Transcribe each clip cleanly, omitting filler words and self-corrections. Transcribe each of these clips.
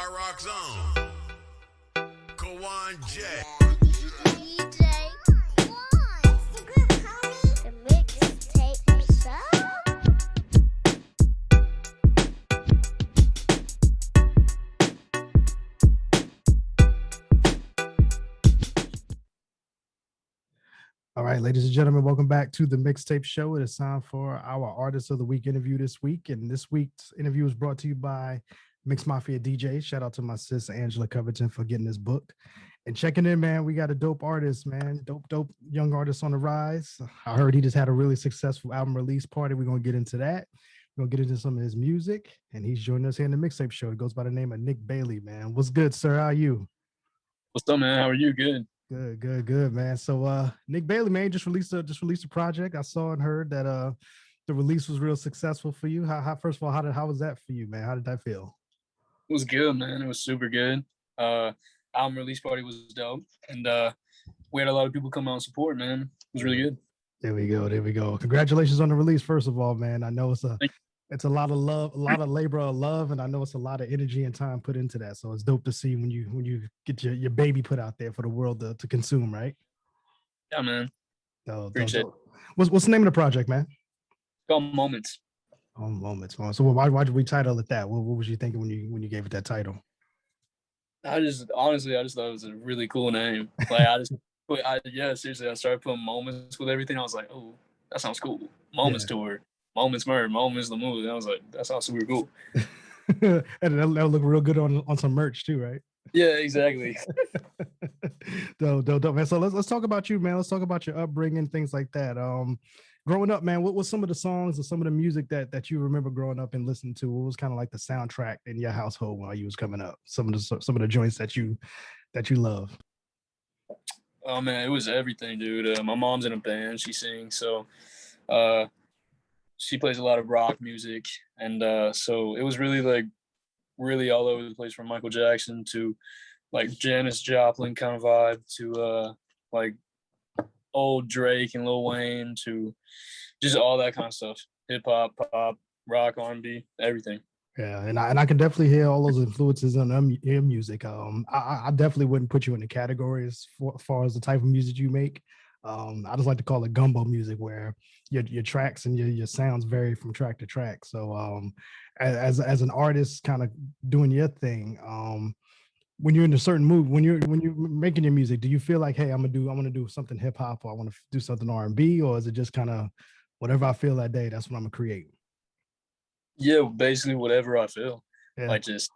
Rock Zone. Kawan J. DJ One. The mixtape show. All right, ladies and gentlemen, welcome back to the Mixtape Show. It is time for our Artist of the Week interview this week. And this week's interview is brought to you by Mix Mafia DJ. Shout out to my sis, Angela Covington, for getting this booked. And checking in, man, we got a dope artist, man. Dope young artist on the rise. I heard he just had a really successful album release party. We're going to get into that. We're going to get into some of his music. And he's joining us here in the Mixtape Show. He goes by the name of Nick Bailey, man. What's good, sir? How are you? What's up, man? How are you? Good. Good, man. So Nick Bailey, man, just released a project. I saw and heard that the release was real successful for you. How first of all, how was that for you, man? How did that feel? It was good, man. It was super good. Album release party was dope. And we had a lot of people come out and support, man. It was really good. There we go. Congratulations on the release, first of all, man. I know it's a lot of love, a lot of labor of love, and I know it's a lot of energy and time put into that. So it's dope to see when you get your baby put out there for the world to consume, right? Yeah, man. Appreciate it. What's the name of the project, man? It's called Moments. Oh, Moments. So why did we title it that? What was you thinking when you gave it that title? I just thought it was a really cool name. Like seriously, I started putting moments with everything. I was like, oh, that sounds cool. Moments tour. Moments Murder, Moments the movie. I was like, that sounds super cool. And that'll look real good on some merch too, right? Yeah, exactly. Dope, man. So let's talk about you, man. Let's talk about your upbringing, things like that. Growing up, man, what was some of the songs or some of the music that you remember growing up and listening to? What was kind of like the soundtrack in your household while you was coming up? Some of the joints that you love. Oh man, it was everything, dude. My mom's in a band; she sings, so she plays a lot of rock music, and so it was really all over the place, from Michael Jackson to like Janis Joplin kind of vibe to like old Drake and Lil Wayne to just all that kind of stuff. Hip hop, pop, rock, R&B, everything. Yeah, and I can definitely hear all those influences on your music. I definitely wouldn't put you in the categories as far as the type of music you make. I just like to call it gumbo music, where your tracks and your sounds vary from track to track. So as an artist kind of doing your thing, when you're in a certain mood, when you're making your music, do you feel like, hey, I want to do something hip hop, or I want to do something R&B, or is it just kind of whatever I feel that day, that's what I'm gonna create? Yeah, basically whatever I feel. Yeah. Like just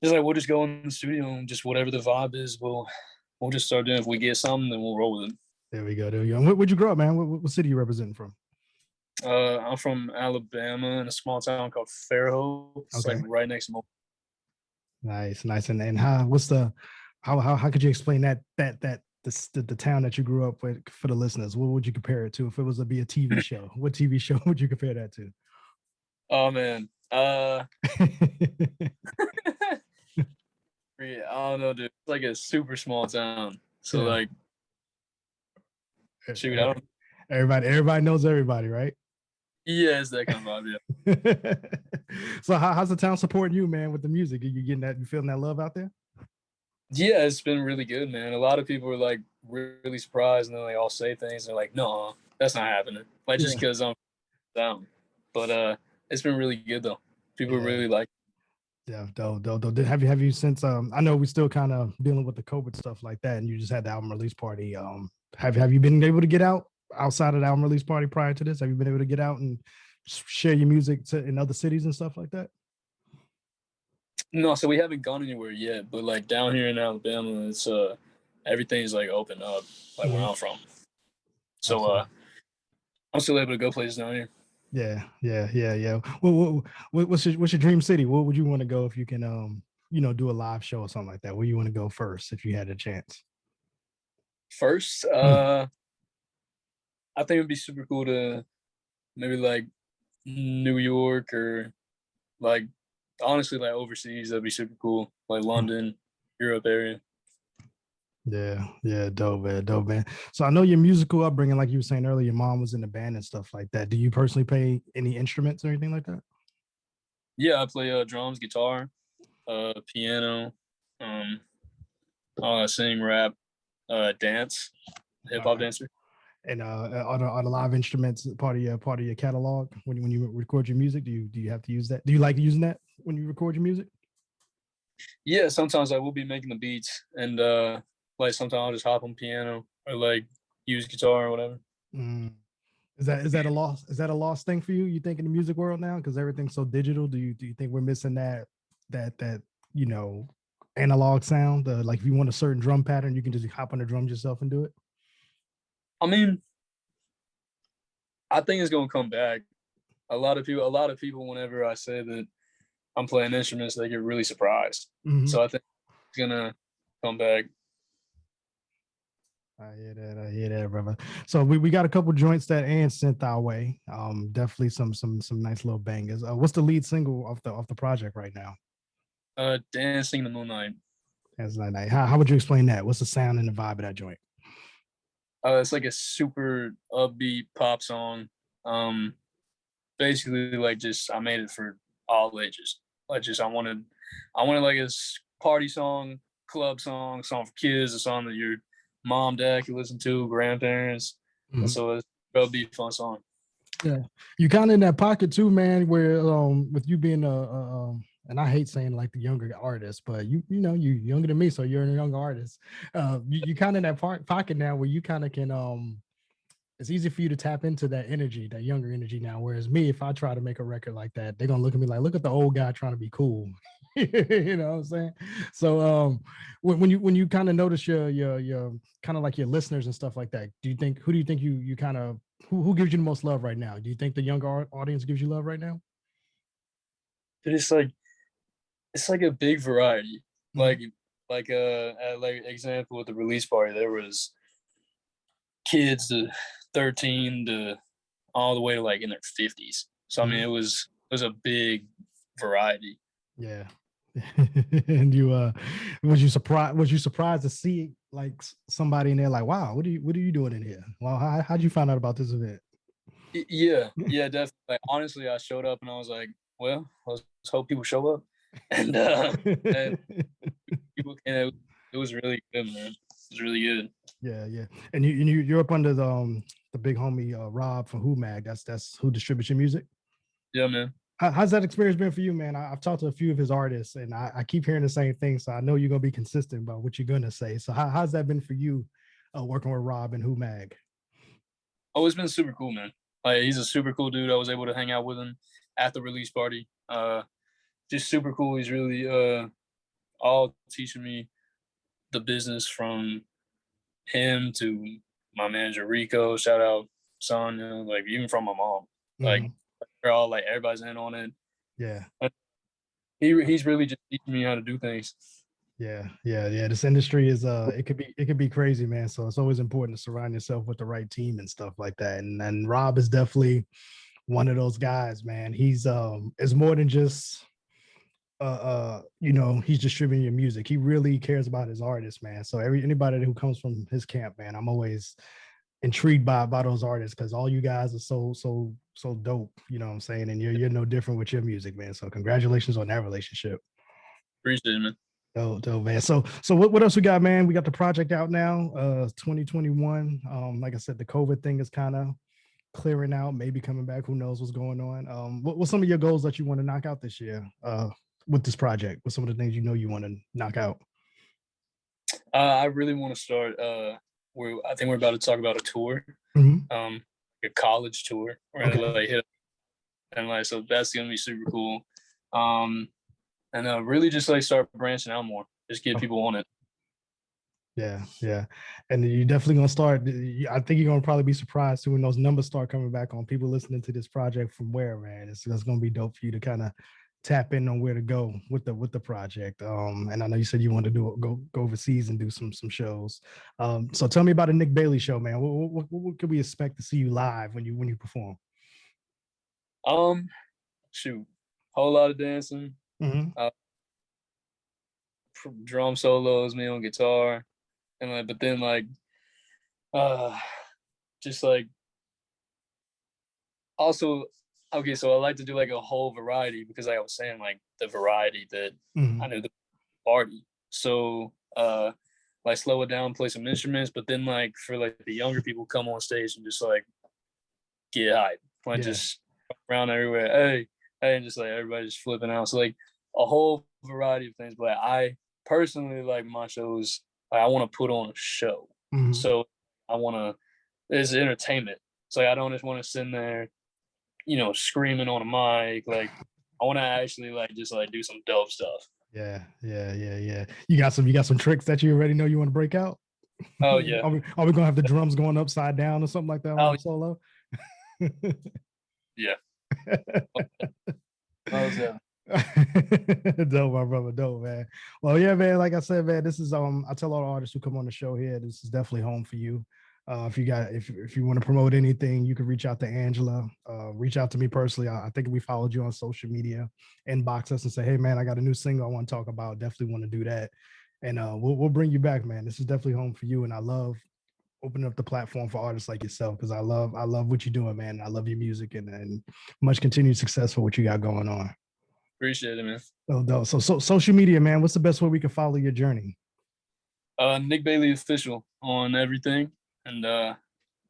like we'll just go in the studio and just whatever the vibe is, we'll just start doing. If we get something, then we'll roll with it. There we go. And where'd you grow up, man? What city you representing from? I'm from Alabama, in a small town called Fairhope. It's like right next to Mobile. Nice. And how could you explain the town that you grew up with for the listeners? What would you compare it to if it was to be a TV show? What TV show would you compare that to? Oh man. Yeah, I don't know, dude. It's like a super small town. So like shoot, I don't. Everybody knows everybody, right? Yeah, it's that kind of vibe, yeah. So how's the town supporting you, man, with the music? Are you getting that? You feeling that love out there? Yeah, it's been really good, man. A lot of people are like really surprised, and then they all say things. And they're like, "No, that's not happening." Like just because I'm down. But it's been really good though. People really like. Yeah, dope. Have you since I know we still kind of dealing with the COVID stuff like that, and you just had the album release party. Have you been able to get out outside of the album release party prior to this? Have you been able to get out and share your music in other cities and stuff like that? No, so we haven't gone anywhere yet, but like down here in Alabama, it's everything's like open up, like where I'm from. So I'm still able to go places down here. Yeah. What's your dream city? What would you want to go if you can do a live show or something like that? Where you want to go first if you had a chance? First, I think it'd be super cool to maybe like New York, or like honestly like overseas. That'd be super cool, like London, Europe area. Yeah, dope, man. So I know your musical upbringing, like you were saying earlier, your mom was in the band and stuff like that. Do you personally play any instruments or anything like that? Yeah, I play drums, guitar. piano, um, sing, rap, dance, hip hop Uh, dancer. and are the live instruments part of your catalog when you record your music? Do you have to use that? Do you like using that when you record your music? Yeah, sometimes I will be making the beats, and like sometimes I'll just hop on piano or like use guitar or whatever. Mm. Is that a loss? Is that a lost thing for you? You think in the music world now because everything's so digital? Do you think we're missing that you know analog sound? Like if you want a certain drum pattern, you can just hop on the drums yourself and do it. I mean, I think it's gonna come back. A lot of people, whenever I say that I'm playing instruments, they get really surprised. Mhm. So I think it's gonna come back. I hear that. I hear that, brother. So we got a couple joints that Ann sent our way. Definitely some nice little bangers. What's the lead single off the project right now? Dancing in the Moonlight. That's not nice. How would you explain that? What's the sound and the vibe of that joint? It's like a super upbeat pop song. Um, Basically like just I made it for all ages. Like just I wanted like a party song, club song for kids, a song that your mom, dad can listen to, grandparents. And Mhm. so it's a be a fun song. Yeah, you kind of in that pocket too, man. Where with you being and I hate saying like the younger artist, but you know you younger than me, so you're a young artist. You kind of in that pocket now where you kind of can it's easy for you to tap into that energy, that younger energy now. Whereas me, if I try to make a record like that, they're gonna look at me like, look at the old guy trying to be cool. You know what I'm saying? So when you kind of notice your kind of like your listeners and stuff like that, who do you think you kind of who gives you the most love right now? Do you think the younger audience gives you love right now? But it's like a big variety. Mhm. Like like example with the release party, there was kids to 13 to all the way to like in their 50s. So I mean Mhm. it was a big variety. Yeah. And you was you surprised to see like somebody in there like, wow, what are you doing in here? Well, how'd you find out about this event? Yeah, definitely. Like honestly, I showed up and I was like, well, let's hope people show up. And and people and it was really good, man. It was really good. Yeah, yeah. And you're up under the big homie Rob from Who Mag. That's who distributes your music. Yeah, man. How's that experience been for you, man? I've talked to a few of his artists, and I keep hearing the same thing. So I know you're gonna be consistent about what you're gonna say. So how's that been for you, working with Rob and Who Mag? Oh, it's been super cool, man. Like he's a super cool dude. I was able to hang out with him at the release party. Just super cool. He's really all teaching me the business from him to my manager Rico. Shout out Sonya. Like even from my mom. Like Mhm. they're all like everybody's in on it. Yeah. He's really just teaching me how to do things. Yeah. This industry is it could be crazy, man. So it's always important to surround yourself with the right team and stuff like that. And Rob is definitely one of those guys, man. He's it's more than just he's distributing your music. He really cares about his artists, man. So anybody who comes from his camp, man, I'm always intrigued by those artists because all you guys are so dope. You know what I'm saying? And you're no different with your music, man. So congratulations on that relationship. Appreciate it, man. Dope, man. So what else we got, man? We got the project out now, 2021. Like I said, the COVID thing is kind of clearing out, maybe coming back. Who knows what's going on? What's some of your goals that you want to knock out this year? With this project? What's some of the things you know you want to knock out? I really want to start. I think we're about to talk about a tour, Mhm. um, a college tour. We're gonna Okay. like hit and like so that's gonna be super cool. Um, and really just like start branching out more. Just get Oh, people on it. yeah. And you're definitely gonna start. I think you're gonna probably be surprised too when those numbers start coming back on people listening to this project from where, man. It's gonna be dope for you to kind of tap in on where to go with the project. And I know you said you want to go overseas and do some shows. So tell me about the Nick Bailey show, man. What can we expect to see you live when you perform? Um, Shoot, whole lot of dancing, Mhm. uh, drum solos, me on guitar, and like, but then like, uh, just like also, okay, so I like to do like a whole variety because like I was saying, like the variety that I Mhm. knew the party. So like slow it down, play some instruments, but then like for like the younger people come on stage and just like get hype. Like Yeah. just around everywhere. Hey, hey, and just like everybody just flipping out. So like a whole variety of things. But like, I personally like my shows, like, I want to put on a show. Mhm. So I want to, it's entertainment. So like, I don't just want to sit there, you know, screaming on a mic. Like I want to actually like just like do some dope stuff. Yeah, yeah. You got some tricks that you already know you want to break out? Oh yeah. Are we gonna have the drums going upside down or something like that on Oh the solo? yeah. Oh yeah. Dope, my brother, dope, man. Well, yeah, man. Like I said, man, this is I tell all the artists who come on the show here, this is definitely home for you. If you want to promote anything, you can reach out to Angela. Reach out to me personally. I think we followed you on social media, inbox us and say, hey, man, I got a new single I want to talk about. Definitely want to do that, and we'll bring you back, man. This is definitely home for you, and I love opening up the platform for artists like yourself because I love what you're doing, man. I love your music and much continued success for what you got going on. Appreciate it, man. So social media, man. What's the best way we can follow your journey? Nick Bailey official on everything. And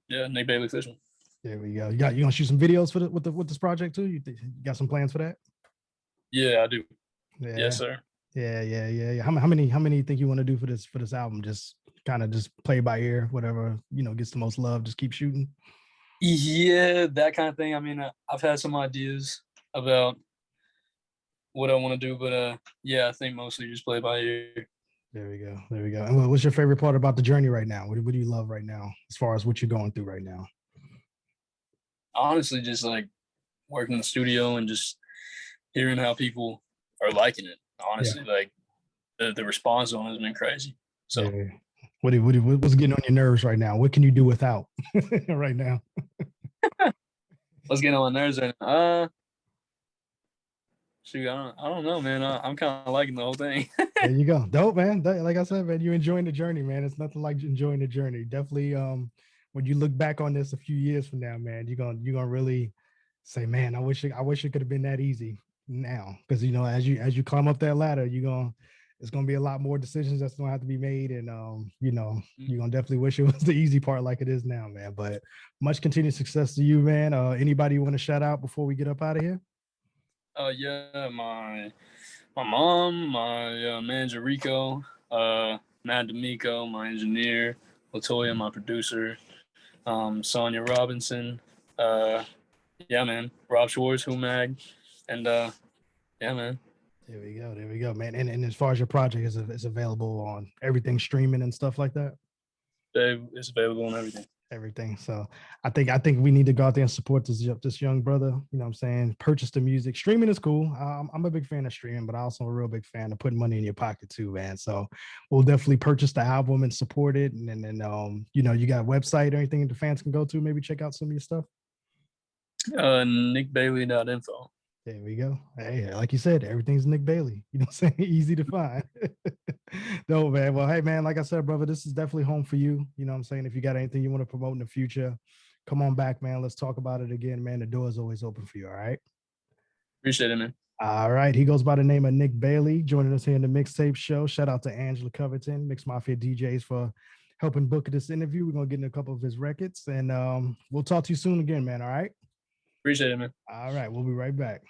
yeah, Nick Bailey official. There we go. You gonna shoot some videos for with this project too? You got some plans for that? Yeah, I do. Yeah, Yes, sir. yeah. How many you think you want to do for this album? Just kind of just play by ear, whatever gets the most love. Just keep shooting. Yeah, that kind of thing. I mean, I've had some ideas about what I want to do, but yeah, I think mostly just play by ear. There we go. There we go. And what's your favorite part about the journey right now? What do you love right now, as far as what you're going through right now? Honestly, just like working in the studio and just hearing how people are liking it. Yeah. Honestly, like the response on it has been crazy. So Yeah. What's getting on your nerves right now? What can you do without right now? let's get on my nerves right now. Shoot, I don't know, man. I'm kind of liking the whole thing. There you go. Dope, man. Like I said, man, you're enjoying the journey, man. It's nothing like enjoying the journey. Definitely, when you look back on this a few years from now, man, you're gonna really say, man, I wish it could have been that easy now. Because as you climb up that ladder, it's gonna be a lot more decisions that's gonna have to be made. And you're gonna definitely wish it was the easy part like it is now, man. But much continued success to you, man. Anybody you want to shout out before we get up out of here? Yeah, my mom, my manager Rico, Matt D'Amico, my engineer, Latoya, my producer, Sonia Robinson, yeah, man, Rob Schwartz, Humag, and yeah, man. There we go, man. And as far as your project is available on everything streaming and stuff like that. It's available on everything. Everything. So I think we need to go out there and support this young brother. You know what I'm saying? Purchase the music. Streaming is cool. I'm a big fan of streaming, but I'm also a real big fan of putting money in your pocket too, man. So we'll definitely purchase the album and support it. And then you got a website or anything the fans can go to, maybe check out some of your stuff. NickBailey.info. There we go. Hey, like you said, everything's Nick Bailey. You know what I'm saying? Easy to find. No, man. Well, hey, man, like I said, brother, this is definitely home for you. You know what I'm saying? If you got anything you want to promote in the future, come on back, man. Let's talk about it again, man. The door is always open for you. All right. Appreciate it, man. All right. He goes by the name of Nick Bailey, joining us here in the Mixtape Show. Shout out to Angela Covington, Mix Mafia DJs, for helping book this interview. We're going to get in a couple of his records, and we'll talk to you soon again, man. All right. Appreciate it, man. All right. We'll be right back.